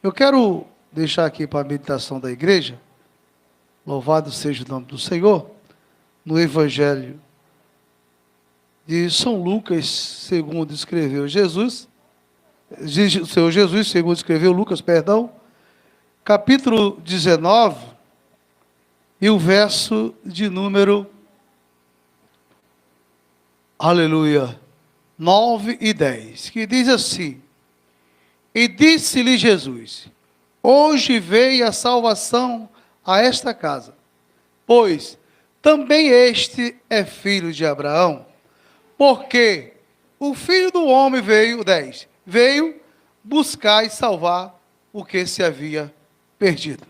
Eu quero deixar aqui para a meditação da igreja, louvado seja o nome do Senhor, no Evangelho de São Lucas, segundo escreveu Jesus, o Senhor Jesus, segundo escreveu Lucas, perdão, capítulo 19, e o verso de número, aleluia, 9 e 10, que diz assim: E disse-lhe Jesus: Hoje veio a salvação a esta casa, pois também este é filho de Abraão, porque o Filho do Homem veio, 10, veio buscar e salvar o que se havia perdido.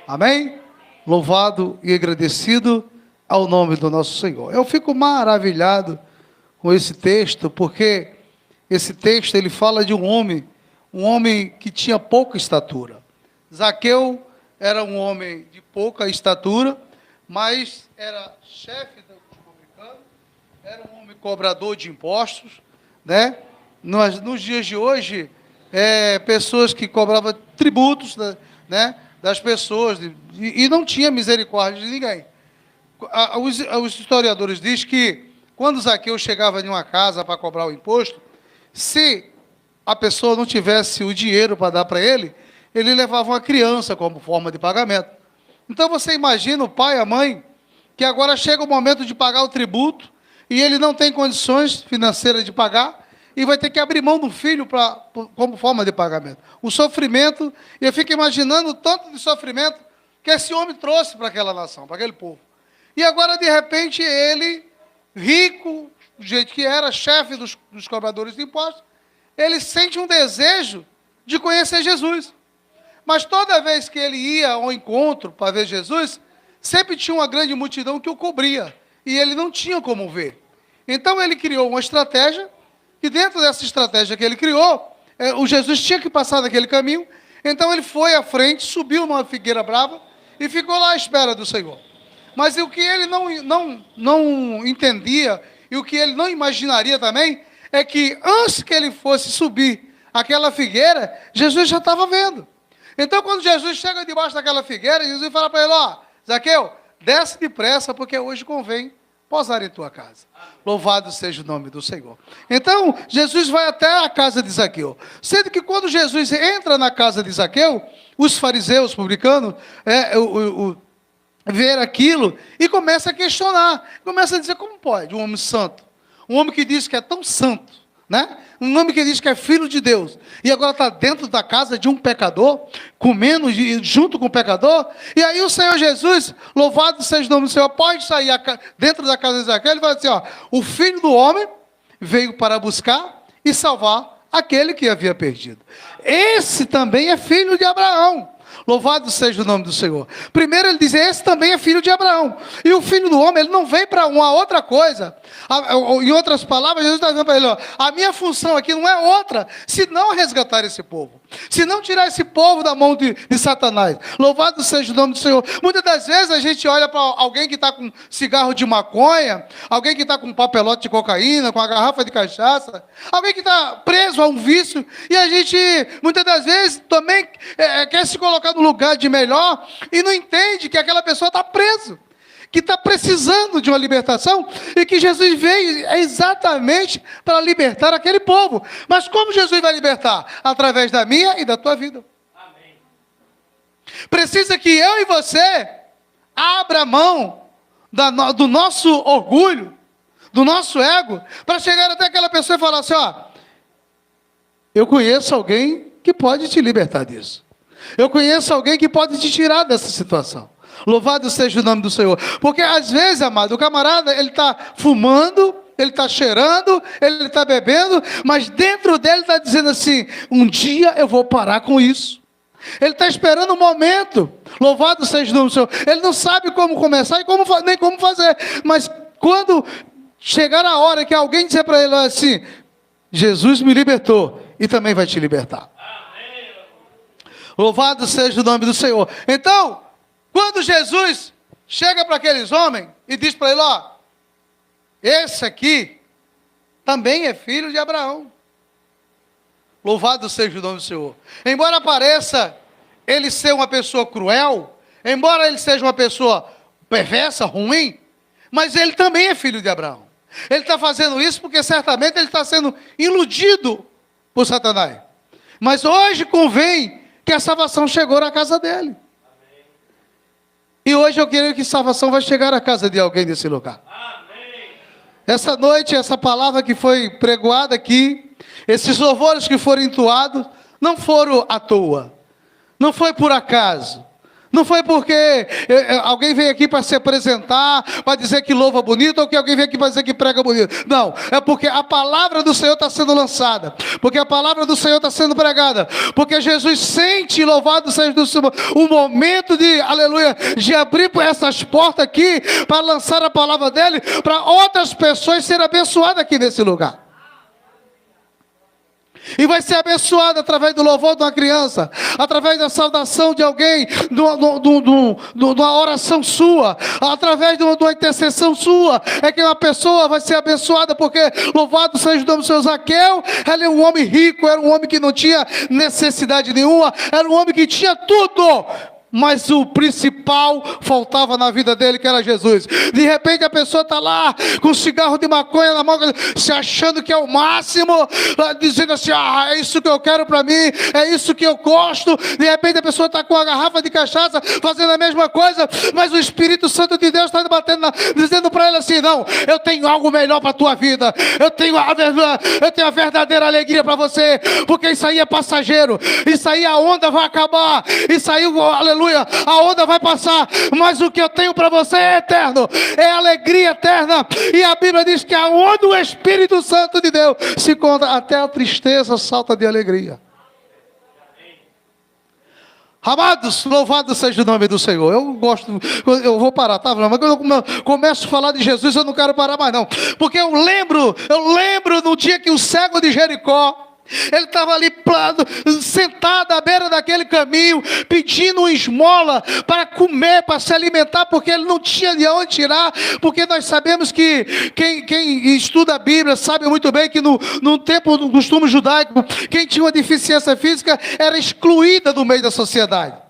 Amém? Louvado e agradecido ao nome do nosso Senhor. Eu fico maravilhado com esse texto, porque esse texto ele fala de um homem que tinha pouca estatura. Zaqueu era um homem de pouca estatura, mas era chefe dos publicanos, era um homem cobrador de impostos, né? Nos dias de hoje, pessoas que cobravam tributos, né, das pessoas, e não tinha misericórdia de ninguém. Os historiadores dizem que, quando Zaqueu chegava em uma casa para cobrar o imposto, se a pessoa não tivesse o dinheiro para dar para ele levava uma criança como forma de pagamento. Então você imagina o pai, a mãe, que agora chega o momento de pagar o tributo, e ele não tem condições financeiras de pagar, e vai ter que abrir mão do filho como forma de pagamento. O sofrimento, eu fico imaginando o tanto de sofrimento que esse homem trouxe para aquela nação, para aquele povo. E agora, de repente, ele, rico, do jeito que era, chefe dos cobradores de impostos, ele sente um desejo de conhecer Jesus. Mas toda vez que ele ia ao encontro para ver Jesus, sempre tinha uma grande multidão que o cobria, e ele não tinha como ver. Então ele criou uma estratégia, e dentro dessa estratégia que ele criou, o Jesus tinha que passar daquele caminho, então ele foi à frente, subiu numa figueira brava, e ficou lá à espera do Senhor. Mas o que ele não entendia, e o que ele não imaginaria também, é que antes que ele fosse subir aquela figueira, Jesus já estava vendo. Então, quando Jesus chega debaixo daquela figueira, Jesus fala para ele: ó, Zaqueu, desce depressa, porque hoje convém posar em tua casa. Louvado seja o nome do Senhor. Então, Jesus vai até a casa de Zaqueu. Sendo que quando Jesus entra na casa de Zaqueu, os fariseus, publicanos, ver aquilo e começa a questionar. Começa a dizer: como pode um homem santo, um homem que diz que é tão santo, né? Um homem que diz que é filho de Deus, e agora está dentro da casa de um pecador, comendo junto com o pecador. E aí o Senhor Jesus, louvado seja o nome do Senhor, pode sair dentro da casa de Zaqueu. Ele vai dizer: ó, o Filho do Homem veio para buscar e salvar aquele que havia perdido. Esse também é filho de Abraão. Louvado seja o nome do Senhor. Primeiro ele diz: esse também é filho de Abraão. E o Filho do Homem, ele não vem para uma outra coisa. Em outras palavras, Jesus está dizendo para ele: ó, a minha função aqui não é outra, se não resgatar esse povo, se não tirar esse povo da mão de Satanás. Louvado seja o nome do Senhor. Muitas das vezes a gente olha para alguém que está com cigarro de maconha, alguém que está com um papelote de cocaína, com uma garrafa de cachaça, alguém que está preso a um vício, e a gente, muitas das vezes, também quer se colocar no lugar de melhor, e não entende que aquela pessoa está presa, que está precisando de uma libertação, e que Jesus veio exatamente para libertar aquele povo. Mas como Jesus vai libertar? Através da minha e da tua vida. Amém. Precisa que eu e você abra mão do nosso orgulho, do nosso ego, para chegar até aquela pessoa e falar assim: ó, eu conheço alguém que pode te libertar disso. Eu conheço alguém que pode te tirar dessa situação. Louvado seja o nome do Senhor. Porque às vezes, amado, o camarada, ele está fumando, ele está cheirando, ele está bebendo, mas dentro dele está dizendo assim: um dia eu vou parar com isso. Ele está esperando um momento. Louvado seja o nome do Senhor. Ele não sabe como começar e nem como fazer. Mas quando chegar a hora que alguém dizer para ele assim: Jesus me libertou, e também vai te libertar. Louvado seja o nome do Senhor. Então, quando Jesus chega para aqueles homens e diz para ele: ó, esse aqui também é filho de Abraão. Louvado seja o nome do Senhor. Embora pareça ele ser uma pessoa cruel, embora ele seja uma pessoa perversa, ruim, mas ele também é filho de Abraão. Ele está fazendo isso porque certamente ele está sendo iludido por Satanás. Mas hoje convém que a salvação chegou na casa dele. Amém. E hoje eu creio que a salvação vai chegar à casa de alguém desse lugar. Amém. Essa noite, essa palavra que foi pregoada aqui, esses louvores que foram entoados, não foram à toa. Não foi por acaso. Não foi porque alguém veio aqui para se apresentar, para dizer que louva bonito, ou que alguém veio aqui para dizer que prega bonito. Não, é porque a palavra do Senhor está sendo lançada, porque a palavra do Senhor está sendo pregada, porque Jesus sente, louvado seja do Senhor, o momento de, aleluia, de abrir essas portas aqui, para lançar a palavra dele, para outras pessoas serem abençoadas aqui nesse lugar. E vai ser abençoado através do louvor de uma criança, através da saudação de alguém, de uma oração sua, através de uma intercessão sua, é que uma pessoa vai ser abençoada, porque louvado seja o nome do Senhor. Zaqueu, ele é um homem rico, era um homem que não tinha necessidade nenhuma, era um homem que tinha tudo, mas o principal faltava na vida dele, que era Jesus. De repente a pessoa está lá, com um cigarro de maconha na mão, se achando que é o máximo, dizendo assim, é isso que eu quero para mim, é isso que eu gosto. De repente a pessoa está com a garrafa de cachaça, fazendo a mesma coisa, mas o Espírito Santo de Deus está dizendo para ele assim, não, eu tenho algo melhor para a tua vida, eu tenho a verdadeira alegria para você, porque isso aí é passageiro, isso aí a onda vai acabar, isso aí, aleluia, a onda vai passar, mas o que eu tenho para você é eterno, é alegria eterna. E a Bíblia diz que aonde o Espírito Santo de Deus se encontra, até a tristeza salta de alegria. Amados, louvado seja o nome do Senhor. Eu vou parar, tá? Mas quando eu começo a falar de Jesus, eu não quero parar mais não, porque eu lembro no dia que o cego de Jericó, ele estava ali sentado à beira daquele caminho, pedindo uma esmola para comer, para se alimentar, porque ele não tinha de onde tirar, porque nós sabemos que quem estuda a Bíblia sabe muito bem que no tempo do costume judaico, quem tinha uma deficiência física era excluída do meio da sociedade.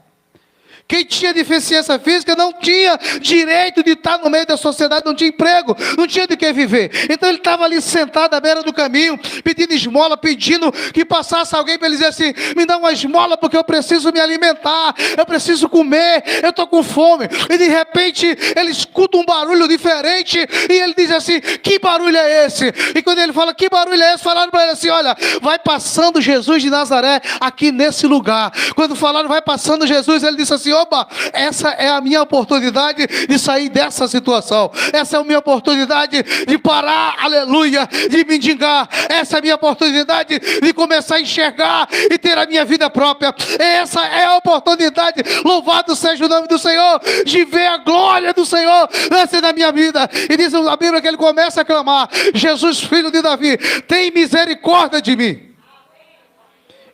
Quem tinha deficiência física não tinha direito de estar no meio da sociedade, não tinha emprego, não tinha de que viver. Então ele estava ali sentado à beira do caminho, pedindo esmola, pedindo que passasse alguém para ele dizer assim, me dá uma esmola porque eu preciso me alimentar, eu preciso comer, eu estou com fome. E de repente ele escuta um barulho diferente e ele diz assim, que barulho é esse? E quando ele fala, que barulho é esse? Falaram para ele assim, olha, vai passando Jesus de Nazaré aqui nesse lugar. Quando falaram, vai passando Jesus, ele disse assim, opa, essa é a minha oportunidade de sair dessa situação, essa é a minha oportunidade de parar, aleluia, de mendigar, essa é a minha oportunidade de começar a enxergar e ter a minha vida própria, essa é a oportunidade, louvado seja o nome do Senhor, de ver a glória do Senhor nascer na minha vida. E diz a Bíblia que ele começa a clamar, Jesus filho de Davi, tem misericórdia de mim.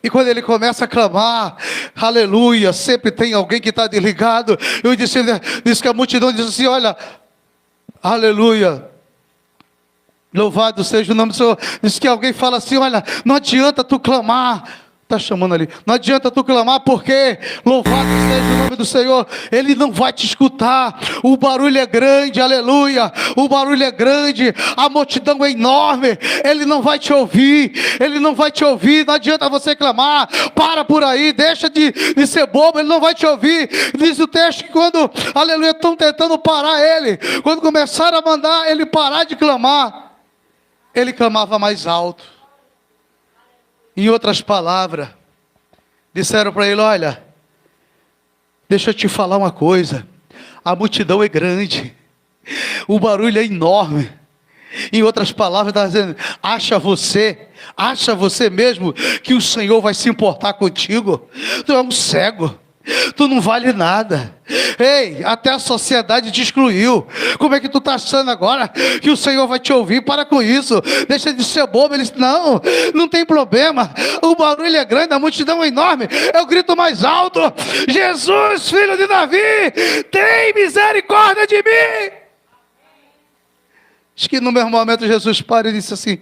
E quando ele começa a clamar, aleluia, sempre tem alguém que está desligado. Eu disse que a multidão diz assim, olha, aleluia, louvado seja o nome do Senhor. Diz que alguém fala assim, olha, não adianta tu clamar. Está chamando ali, não adianta tu clamar, porque louvado seja o nome do Senhor, Ele não vai te escutar, o barulho é grande, aleluia, o barulho é grande, a multidão é enorme, Ele não vai te ouvir, Ele não vai te ouvir, não adianta você clamar, para por aí, deixa de ser bobo, Ele não vai te ouvir. Diz o texto que quando, aleluia, estão tentando parar Ele, quando começaram a mandar Ele parar de clamar, Ele clamava mais alto. Em outras palavras, disseram para ele, olha, deixa eu te falar uma coisa, a multidão é grande, o barulho é enorme. Em outras palavras, está dizendo, acha você mesmo que o Senhor vai se importar contigo? Tu é um cego, tu não vale nada. Ei, até a sociedade te excluiu. Como é que tu está achando agora que o Senhor vai te ouvir? Para com isso, deixa de ser bobo. Ele disse, não tem problema, o barulho é grande, a multidão é enorme, eu grito mais alto, Jesus filho de Davi, tem misericórdia de mim. Diz que no mesmo momento Jesus para e disse assim: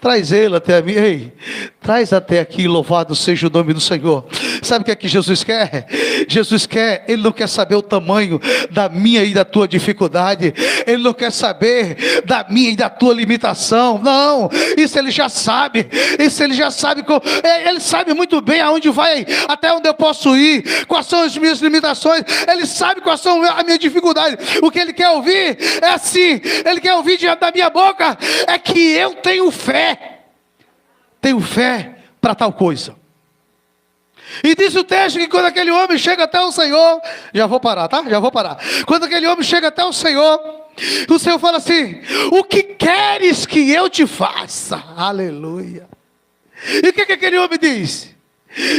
traz ele até mim, ei, traz até aqui, louvado seja o nome do Senhor. Sabe o que é que Jesus quer? Jesus quer, Ele não quer saber o tamanho da minha e da tua dificuldade, Ele não quer saber da minha e da tua limitação, não, isso Ele já sabe, Ele sabe muito bem aonde vai, até onde eu posso ir, quais são as minhas limitações, Ele sabe quais são as minhas dificuldades. O que Ele quer ouvir é assim, Ele quer ouvir diante da minha boca, é que eu tenho fé para tal coisa. E diz o texto que quando aquele homem chega até o Senhor, já vou parar, tá? Já vou parar. Quando aquele homem chega até o Senhor fala assim: o que queres que eu te faça? Aleluia. E o que aquele homem diz?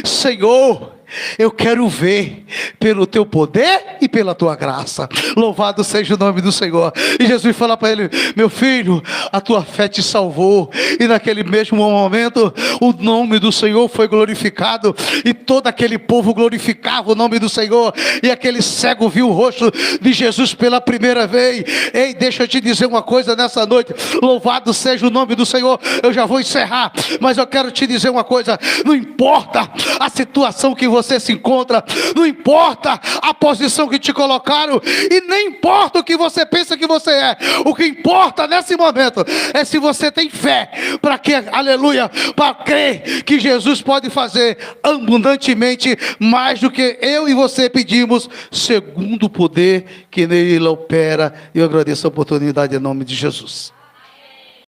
Senhor, eu quero ver pelo teu poder e pela tua graça. Louvado seja o nome do Senhor. E Jesus fala para ele: meu filho, a tua fé te salvou. E naquele mesmo momento o nome do Senhor foi glorificado, e todo aquele povo glorificava o nome do Senhor. E aquele cego viu o rosto de Jesus pela primeira vez. Ei, deixa eu te dizer uma coisa nessa noite. Louvado seja o nome do Senhor. Eu já vou encerrar, mas eu quero te dizer uma coisa: não importa a situação que você se encontra, não importa a posição que te colocaram, e nem importa o que você pensa que você é. O que importa nesse momento é se você tem fé para que, aleluia, para crer que Jesus pode fazer abundantemente mais do que eu e você pedimos, segundo o poder que nele opera. E eu agradeço a oportunidade em nome de Jesus.